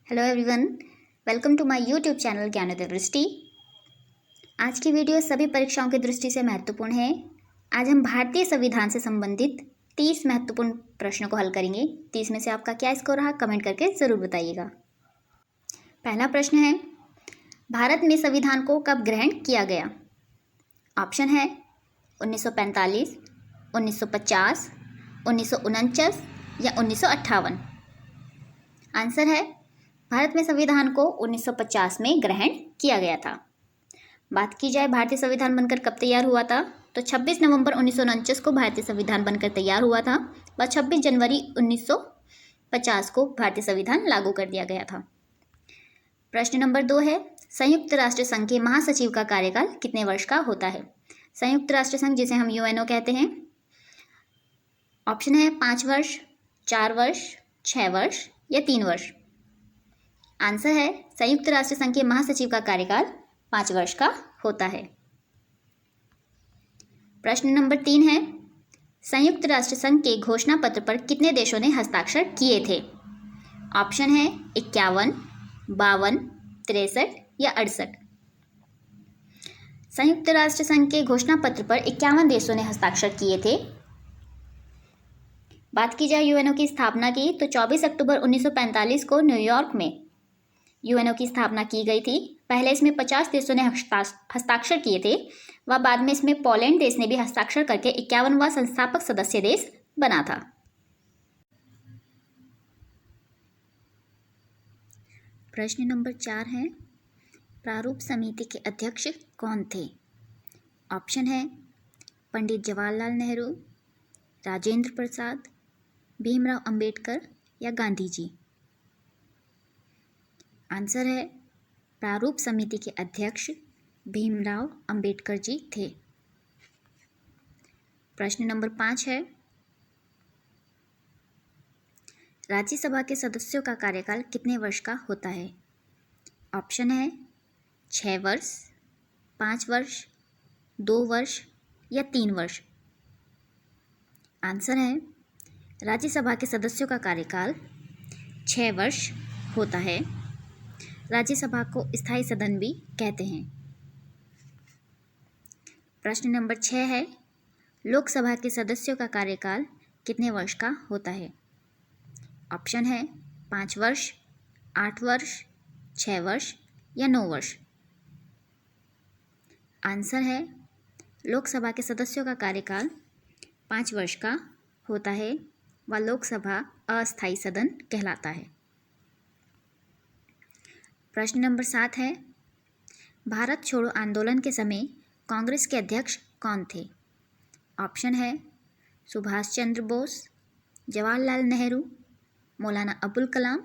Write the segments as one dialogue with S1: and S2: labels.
S1: Hello everyone, welcome to my YouTube channel Gyanoday Drishti. आज की video सभी परीक्षाओं की दृष्टि से महत्वपूर्ण है। आज हम भारतीय संविधान से संबंधित 30 महत्वपूर्ण प्रश्नों को हल करेंगे। 30 में से आपका क्या स्कोर रहा, कमेंट करके ज़रूर बताइएगा। पहला प्रश्न है, भारत में संविधान को कब ग्रहण किया गया? ऑप्शन है 1945, 1950, 1949 या 1958। आंसर है भारत में संविधान को 1950 में ग्रहण किया गया था। बात की जाए भारतीय संविधान बनकर कब तैयार हुआ था, तो 26 नवंबर 1949 को भारतीय संविधान बनकर तैयार हुआ था व 26 जनवरी 1950 को भारतीय संविधान लागू कर दिया गया था। प्रश्न नंबर 2 है, संयुक्त राष्ट्र संघ के महासचिव का कार्यकाल कितने वर्ष का होता है? संयुक्त राष्ट्र संघ जिसे हम यूएनओ कहते हैं। ऑप्शन है 5 वर्ष, 4 वर्ष, 6 वर्ष या 3 वर्ष। आंसर है संयुक्त राष्ट्र संघ के महासचिव का कार्यकाल 5 वर्ष का होता है। प्रश्न नंबर 3 है, संयुक्त राष्ट्र संघ के घोषणा पत्र पर कितने देशों ने हस्ताक्षर किए थे? ऑप्शन है 51, 52, 63 या 68। संयुक्त राष्ट्र संघ के घोषणा पत्र पर 51 देशों ने हस्ताक्षर किए थे। बात की जाए यूएनओ की स्थापना की, तो 24 अक्टूबर 1945 को न्यूयॉर्क में यूएनओ की स्थापना की गई थी। पहले इसमें 50 देशों ने हस्ताक्षर किए थे व बाद में इसमें पोलैंड देश ने भी हस्ताक्षर करके 51वां संस्थापक सदस्य देश बना था। प्रश्न नंबर 4 है, प्रारूप समिति के अध्यक्ष कौन थे? ऑप्शन है पंडित जवाहरलाल नेहरू, राजेंद्र प्रसाद, भीमराव अंबेडकर या गांधी जी। आंसर है प्रारूप समिति के अध्यक्ष भीमराव अंबेडकर जी थे। प्रश्न नंबर 5 है, राज्यसभा के सदस्यों का कार्यकाल कितने वर्ष का होता है? ऑप्शन है 6 वर्ष, 5 वर्ष, 2 वर्ष या 3 वर्ष। आंसर है राज्यसभा के सदस्यों का कार्यकाल 6 वर्ष होता है। राज्यसभा को स्थायी सदन भी कहते हैं। प्रश्न नंबर 6 है, लोकसभा के सदस्यों का कार्यकाल कितने वर्ष का होता है? ऑप्शन है 5 वर्ष, 8 वर्ष, 6 वर्ष या 9 वर्ष। आंसर है लोकसभा के सदस्यों का कार्यकाल 5 वर्ष का होता है व लोकसभा अस्थायी सदन कहलाता है। प्रश्न नंबर 7 है, भारत छोड़ो आंदोलन के समय कांग्रेस के अध्यक्ष कौन थे? ऑप्शन है सुभाष चंद्र बोस, जवाहरलाल नेहरू, मौलाना अबुल कलाम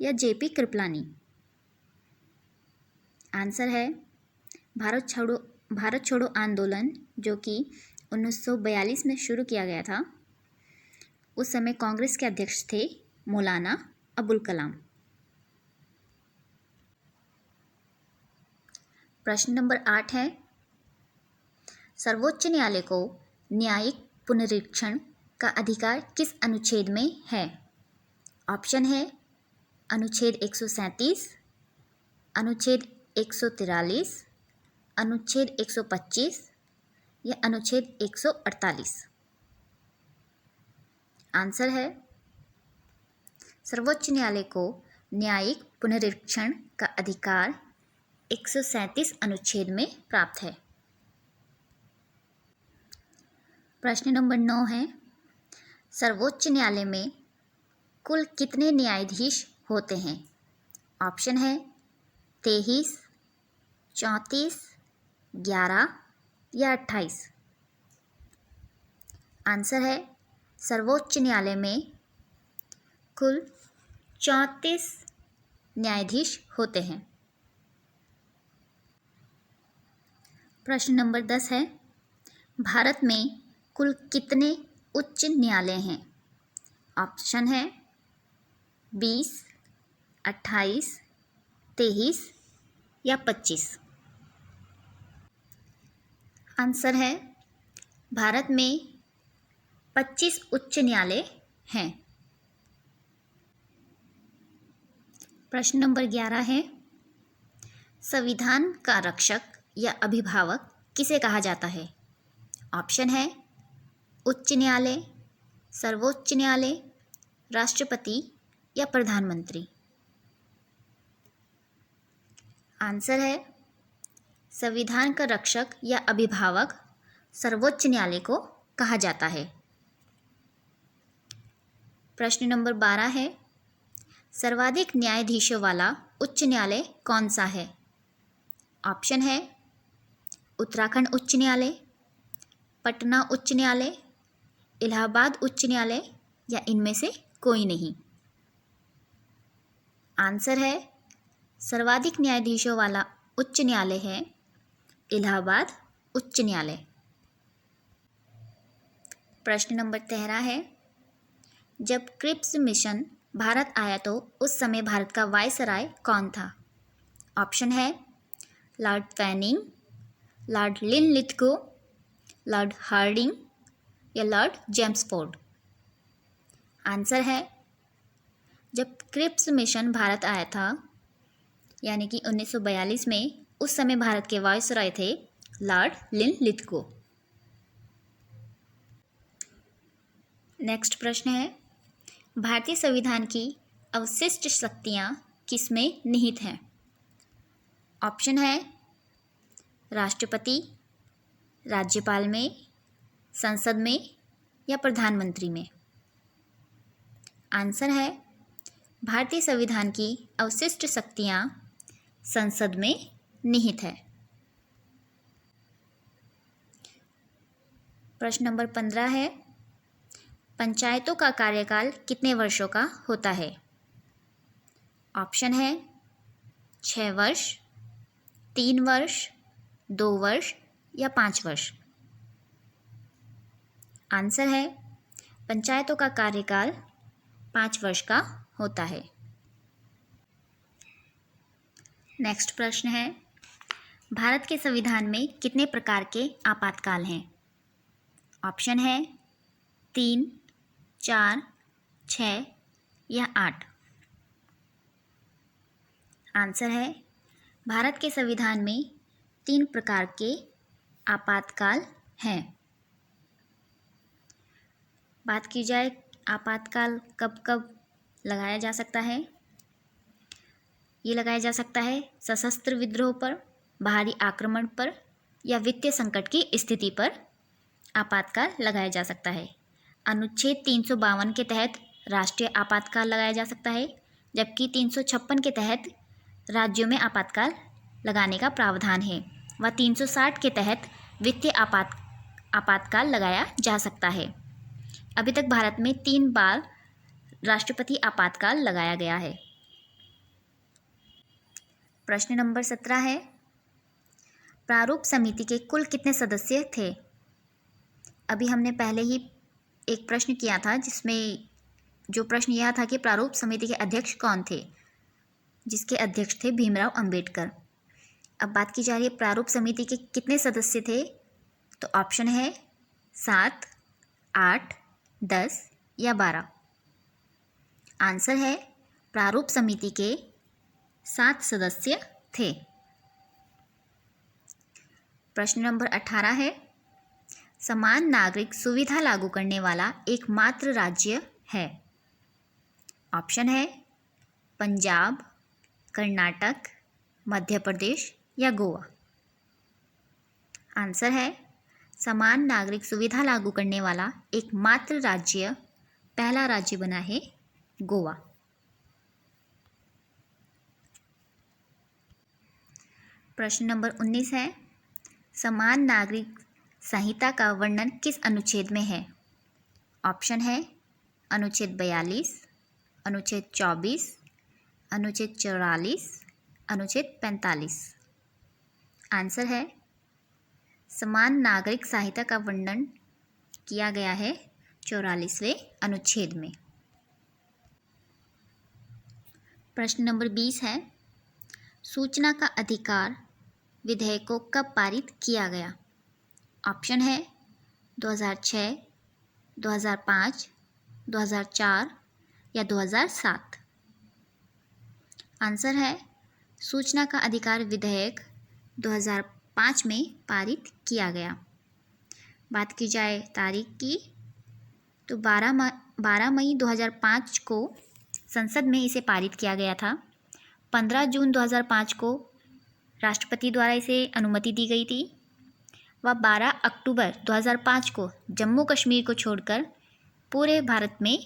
S1: या जेपी कृपलानी। आंसर है भारत छोड़ो आंदोलन जो कि 1942 में शुरू किया गया था। उस समय कांग्रेस के अध्यक्ष थे मौलाना अबुल कलाम। प्रश्न नंबर 8 है, सर्वोच्च न्यायालय को न्यायिक पुनरीक्षण का अधिकार किस अनुच्छेद में है? ऑप्शन है अनुच्छेद 137, अनुच्छेद 143, अनुच्छेद 125 या अनुच्छेद 148। आंसर है सर्वोच्च न्यायालय को न्यायिक पुनरीक्षण का अधिकार 137 अनुच्छेद में प्राप्त है। प्रश्न नंबर 9 है, सर्वोच्च न्यायालय में कुल कितने न्यायाधीश होते हैं? ऑप्शन है 23, 34, 11 या 28। आंसर है सर्वोच्च न्यायालय में कुल 34 न्यायाधीश होते हैं। प्रश्न नंबर 10 है, भारत में कुल कितने उच्च न्यायालय हैं? ऑप्शन है 20, 28, 23 या 25। आंसर है भारत में 25 उच्च न्यायालय हैं। प्रश्न नंबर 11 है, संविधान का रक्षक या अभिभावक किसे कहा जाता है? ऑप्शन है उच्च न्यायालय, सर्वोच्च न्यायालय, राष्ट्रपति या प्रधानमंत्री। आंसर है संविधान का रक्षक या अभिभावक सर्वोच्च न्यायालय को कहा जाता है। प्रश्न नंबर 12 है, सर्वाधिक न्यायाधीशों वाला उच्च न्यायालय कौन सा है? ऑप्शन है उत्तराखंड उच्च न्यायालय, पटना उच्च न्यायालय, इलाहाबाद उच्च न्यायालय या इनमें से कोई नहीं। आंसर है सर्वाधिक न्यायाधीशों वाला उच्च न्यायालय है इलाहाबाद उच्च न्यायालय। प्रश्न नंबर 13 है, जब क्रिप्स मिशन भारत आया तो उस समय भारत का वायसराय कौन था? ऑप्शन है Lord Canning, Lord Linlithgow, Lord Hardinge या लॉर्ड चेम्सफोर्ड। आंसर है जब क्रिप्स मिशन भारत आया था यानी कि 1942 में, उस समय भारत के वायसराय थे लॉर्ड लिनलिथगो। नेक्स्ट प्रश्न है, भारतीय संविधान की अवशिष्ट शक्तियाँ किसमें निहित हैं? ऑप्शन है राष्ट्रपति, राज्यपाल में, संसद में या प्रधानमंत्री में। आंसर है भारतीय संविधान की अवशिष्ट शक्तियाँ संसद में निहित है। प्रश्न नंबर 15 है, पंचायतों का कार्यकाल कितने वर्षों का होता है? ऑप्शन है 6 वर्ष, 3 वर्ष, 2 वर्ष या 5 वर्ष। आंसर है पंचायतों का कार्यकाल 5 वर्ष का होता है। नेक्स्ट प्रश्न है, भारत के संविधान में कितने प्रकार के आपातकाल हैं? ऑप्शन है 3, 4, 6 या 8। आंसर है भारत के संविधान में 3 प्रकार के आपातकाल हैं। बात की जाए आपातकाल कब कब लगाया जा सकता है? ये लगाया जा सकता है सशस्त्र विद्रोह पर, बाहरी आक्रमण पर या वित्तीय संकट की स्थिति पर आपातकाल लगाया जा सकता है। अनुच्छेद 352 के तहत राष्ट्रीय आपातकाल लगाया जा सकता है, जबकि 356 के तहत राज्यों में आपातकाल लगाने का प्रावधान है व 360 के तहत वित्तीय आपातकाल लगाया जा सकता है। अभी तक भारत में 3 बार राष्ट्रपति आपातकाल लगाया गया है। प्रश्न नंबर 17 है, प्रारूप समिति के कुल कितने सदस्य थे? अभी हमने पहले ही एक प्रश्न किया था जिसमें जो प्रश्न यह था कि प्रारूप समिति के अध्यक्ष कौन थे, जिसके अध्यक्ष थे भीमराव अंबेडकर। अब बात की जा रही है प्रारूप समिति के कितने सदस्य थे, तो ऑप्शन है 7, 8, 10 या 12। आंसर है प्रारूप समिति के 7 सदस्य थे। प्रश्न नंबर 18 है, समान नागरिक सुविधा लागू करने वाला एकमात्र राज्य है? ऑप्शन है पंजाब, कर्नाटक, मध्य प्रदेश या गोवा। आंसर है समान नागरिक सुविधा लागू करने वाला एकमात्र राज्य, पहला राज्य बना है गोवा। प्रश्न नंबर 19 है, समान नागरिक संहिता का वर्णन किस अनुच्छेद में है? ऑप्शन है अनुच्छेद 42, अनुच्छेद 24, अनुच्छेद 44, अनुच्छेद 45। आंसर है समान नागरिक संहिता का वर्णन किया गया है 44वें अनुच्छेद में। प्रश्न नंबर 20 है, सूचना का अधिकार विधेयक को कब पारित किया गया? ऑप्शन है 2006, 2005, 2004 या 2007। आंसर है सूचना का अधिकार विधेयक 2005 में पारित किया गया। बात की जाए तारीख की तो 12 मई 2005 को संसद में इसे पारित किया गया था। 15 जून 2005 को राष्ट्रपति द्वारा इसे अनुमति दी गई थी व 12 अक्टूबर 2005 को जम्मू कश्मीर को छोड़कर पूरे भारत में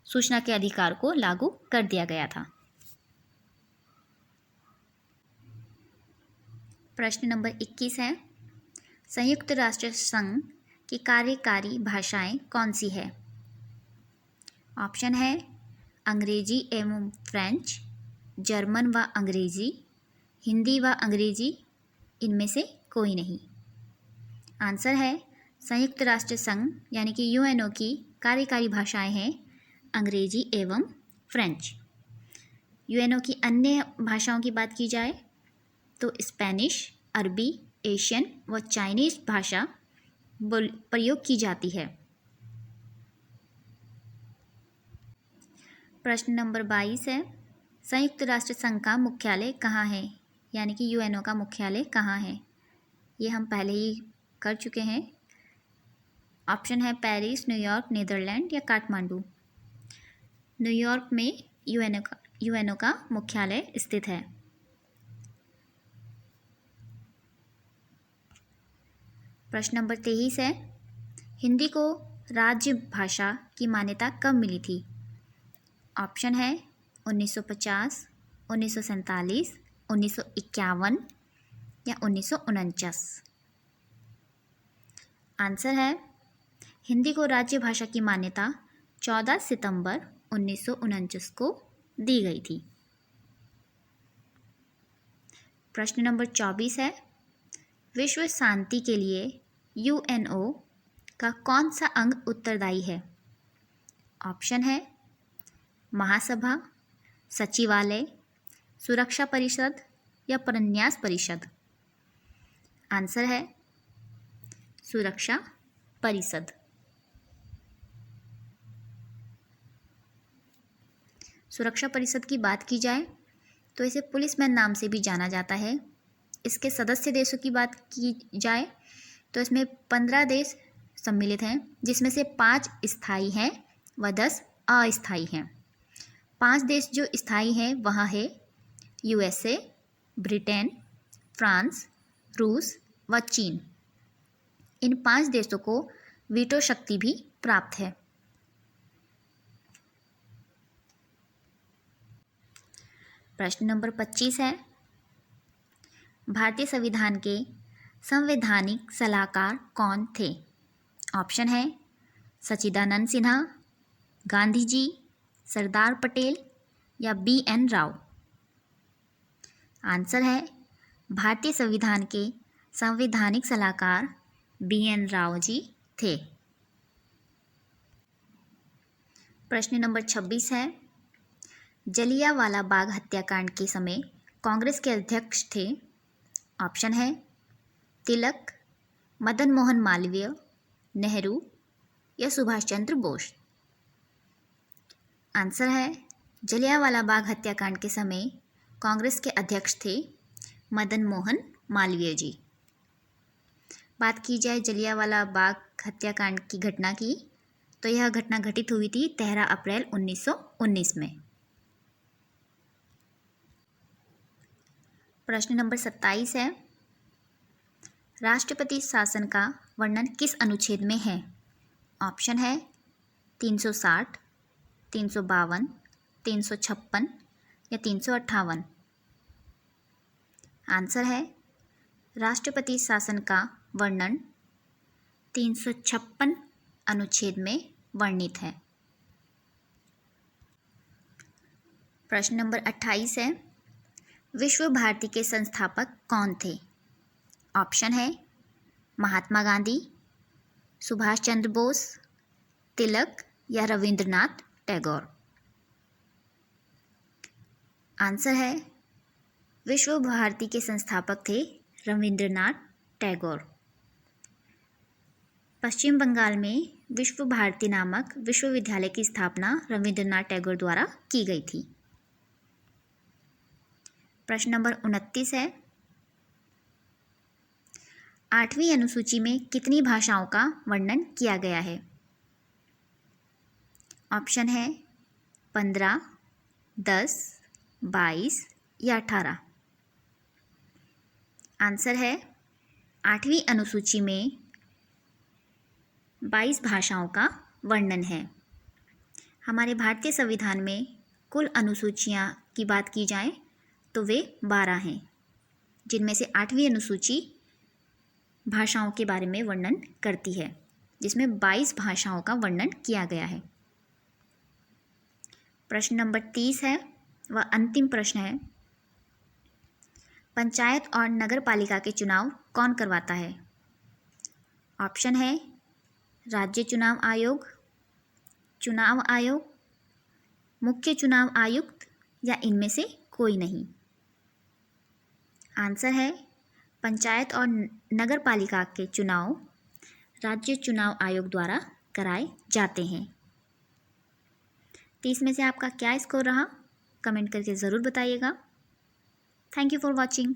S1: सूचना के अधिकार को लागू कर दिया गया था। प्रश्न नंबर 21 है, संयुक्त राष्ट्र संघ की कार्यकारी भाषाएं कौन सी है? ऑप्शन है अंग्रेजी एवं फ्रेंच, जर्मन व अंग्रेजी, हिंदी व अंग्रेजी, इनमें से कोई नहीं। आंसर है संयुक्त राष्ट्र संघ यानी कि यूएनओ की कार्यकारी भाषाएं हैं अंग्रेजी एवं फ्रेंच। यूएनओ की अन्य भाषाओं की बात की जाए तो स्पेनिश, अरबी, एशियन व चाइनीज भाषा प्रयोग की जाती है। प्रश्न नंबर 22 है, संयुक्त राष्ट्र संघ का मुख्यालय कहाँ है? यानी कि यूएनओ का मुख्यालय कहाँ है? ये हम पहले ही कर चुके हैं। ऑप्शन है पेरिस, न्यूयॉर्क, नीदरलैंड या काठमांडू। न्यूयॉर्क में यूएनओ का मुख्यालय स्थित है। प्रश्न नंबर 23 है, हिंदी को राज्य भाषा की मान्यता कब मिली थी? ऑप्शन है 1950, 1947, 1951 या 1949। आंसर है हिंदी को राज्य भाषा की मान्यता 14 सितंबर 1949 को दी गई थी। प्रश्न नंबर 24 है, विश्व शांति के लिए यूएनओ का कौन सा अंग उत्तरदायी है? ऑप्शन है महासभा, सचिवालय, सुरक्षा परिषद या प्रन्यास परिषद। आंसर है सुरक्षा परिषद। सुरक्षा परिषद की बात की जाए तो इसे पुलिसमैन नाम से भी जाना जाता है। इसके सदस्य देशों की बात की जाए तो इसमें 15 देश सम्मिलित हैं, जिसमें से 5 स्थायी हैं व 10 अस्थायी हैं। 5 देश जो स्थायी हैं वहाँ है यूएसए, ब्रिटेन, फ्रांस, रूस व चीन। इन 5 देशों को वीटो शक्ति भी प्राप्त है। प्रश्न नंबर 25 है, भारतीय संविधान के संवैधानिक सलाहकार कौन थे? ऑप्शन है सच्चिदानंद सिन्हा, गांधी जी, सरदार पटेल या BN राव। आंसर है भारतीय संविधान के संवैधानिक सलाहकार BN राव जी थे। प्रश्न नंबर 26 है, जलियांवाला बाग हत्याकांड के समय कांग्रेस के अध्यक्ष थे। ऑप्शन है तिलक, मदन मोहन मालवीय, नेहरू या सुभाष चंद्र बोस। आंसर है जलियांवाला बाग हत्याकांड के समय कांग्रेस के अध्यक्ष थे मदन मोहन मालवीय जी। बात की जाए जलियांवाला बाग हत्याकांड की घटना की तो यह घटना घटित हुई थी 13 अप्रैल 1919 में। प्रश्न नंबर 27 है, राष्ट्रपति शासन का वर्णन किस अनुच्छेद में है? ऑप्शन है 360, 352, 356 या 358। आंसर है राष्ट्रपति शासन का वर्णन 356 अनुच्छेद में वर्णित है। प्रश्न नंबर 28 है, विश्व भारती के संस्थापक कौन थे? ऑप्शन है महात्मा गांधी, सुभाष चंद्र बोस, तिलक या रविंद्रनाथ टैगोर। आंसर है विश्व भारती के संस्थापक थे रविंद्रनाथ टैगोर। पश्चिम बंगाल में विश्व भारती नामक विश्वविद्यालय की स्थापना रविंद्रनाथ टैगोर द्वारा की गई थी। प्रश्न नंबर 29 है, 8वीं अनुसूची में कितनी भाषाओं का वर्णन किया गया है? ऑप्शन है 15, 10, 22 या 18। आंसर है 8वीं अनुसूची में 22 भाषाओं का वर्णन है। हमारे भारतीय संविधान में कुल अनुसूचियाँ की बात की जाए तो वे 12 हैं, जिनमें से 8वीं अनुसूची भाषाओं के बारे में वर्णन करती है, जिसमें 22 भाषाओं का वर्णन किया गया है। प्रश्न नंबर 30 है, वह अंतिम प्रश्न है, पंचायत और नगर पालिका के चुनाव कौन करवाता है? ऑप्शन है राज्य चुनाव आयोग, चुनाव आयोग, मुख्य चुनाव आयुक्त या इनमें से कोई नहीं। आंसर है पंचायत और नगर पालिका के चुनाव राज्य चुनाव आयोग द्वारा कराए जाते हैं। 30 में से आपका क्या स्कोर रहा, कमेंट करके ज़रूर बताइएगा। Thank you for watching.